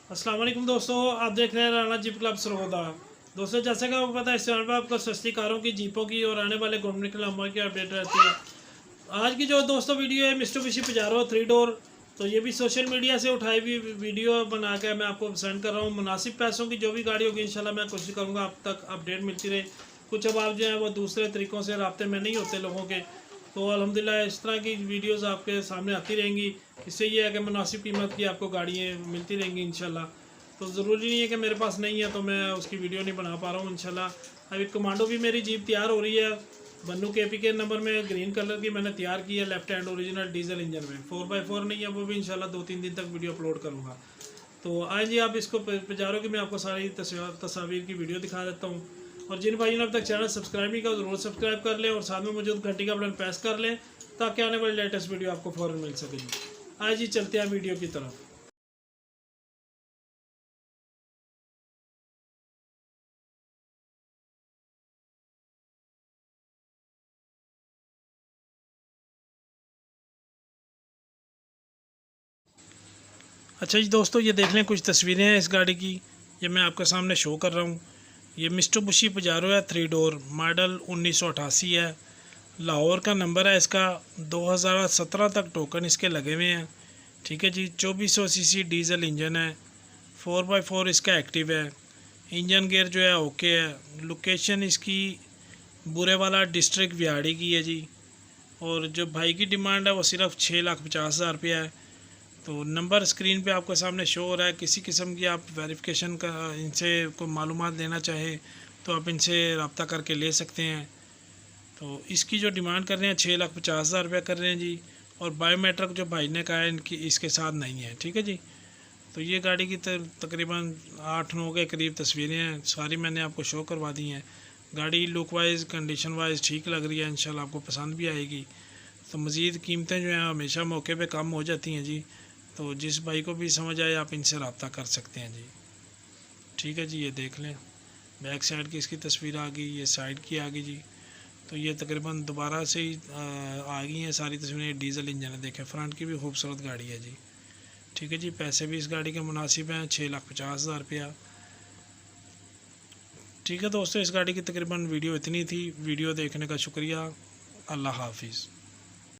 अस्सलाम वालेकुम दोस्तों, आप देख रहे हैं राना जीप क्लब सरगोदा। दोस्तों, जैसे कि आपको पता है, इस चैनल पर आपको सस्ती कारों की, जीपों की और आने वाले घूमने के लम्हों की अपडेट रहती है। आज की जो दोस्तों वीडियो है मित्सुबिशी पजारो 3 डोर, तो ये भी सोशल मीडिया से उठाई हुई वीडियो बना के मैं आपको सेंड कर रहा हूँ। मुनासिब पैसों की जो भी गाड़ी होगी इंशाल्लाह मैं कोशिश करूँगा आप तक अपडेट मिलती रहे। कुछ अब आप जो है वो दूसरे तरीक़ों से रब्ते में नहीं होते लोगों के, तो अल्हम्दुलिल्लाह इस तरह की वीडियोस आपके सामने आती रहेंगी। इससे ये है कि मुनासिब कीमत की आपको गाड़ियाँ मिलती रहेंगी इंशाल्लाह। तो ज़रूरी नहीं है कि मेरे पास नहीं है तो मैं उसकी वीडियो नहीं बना पा रहा हूँ इंशाल्लाह। अभी कमांडो भी मेरी जीप तैयार हो रही है, बन्नू KPK नंबर में ग्रीन कलर की मैंने तैयार की है, left hand original diesel engine में 4x4 नहीं है, वो भी इंशाल्लाह 2-3 दिन तक वीडियो अपलोड करूँगा। तो आज जी आप इसको पजारो की मैं आपको सारी तस्वीर की वीडियो दिखा देता हूँ। और जिन भाइयों ने अब तक चैनल सब्सक्राइब नहीं किया ज़रूर सब्सक्राइब कर लें और साथ में मौजूद घंटी का बटन प्रेस कर लें ताकि आने वाली लेटेस्ट वीडियो आपको फ़ौरन मिल सके। आज जी चलते हैं वीडियो की तरफ। अच्छा जी दोस्तों, ये देख लें कुछ तस्वीरें हैं इस गाड़ी की, ये मैं आपके सामने शो कर रहा हूँ। ये मित्सुबिशी पजारो है 3 डोर, मॉडल 1988 है। लाहौर का नंबर है इसका। 2017 तक टोकन इसके लगे हुए हैं। ठीक है जी, 2400 सीसी डीजल इंजन है, 4x4 इसका एक्टिव है। इंजन गेयर जो है ओके है। लोकेशन इसकी बुरे वाला डिस्ट्रिक्ट विहाड़ी की है जी। और जो भाई की डिमांड है वो सिर्फ 6,50,000 रुपया है। तो नंबर स्क्रीन पे आपके सामने शो हो रहा है। किसी किस्म की आप वेरिफिकेशन का इनसे कोई मालूमात लेना चाहे तो आप इनसे रब्ता करके ले सकते हैं। तो इसकी जो डिमांड कर रहे हैं 6,50,000 रुपया कर रहे हैं जी। और बायोमेट्रिक जो भाई ने कहा है इनकी इसके साथ नहीं है। ठीक है जी। तो ये गाड़ी की तकरीबन 8-9 के करीब तस्वीरें हैं, सारी मैंने आपको शो करवा दी हैं। गाड़ी लुक वाइज कंडीशन वाइज ठीक लग रही है, इंशाल्लाह आपको पसंद भी आएगी। तो मज़ीद कीमतें जो हैं हमेशा मौके पे कम हो जाती हैं जी। तो जिस भाई को भी समझ आए आप इनसे रब्ता कर सकते हैं जी। ठीक है जी, ये देख लें बैक साइड की इसकी तस्वीर आ गई, ये साइड की आ गई जी। तो ये तकरीबन दोबारा से ही आ गई हैं सारी तस्वीरें। डीजल इंजन है, देखें फ्रंट की भी खूबसूरत गाड़ी है जी। ठीक है जी, पैसे भी इस गाड़ी के मुनासिब हैं, 6,50,000 रुपया। ठीक है दोस्तों, इस गाड़ी की तकरीबन वीडियो इतनी थी। वीडियो देखने का शुक्रिया। अल्लाह हाफिज़।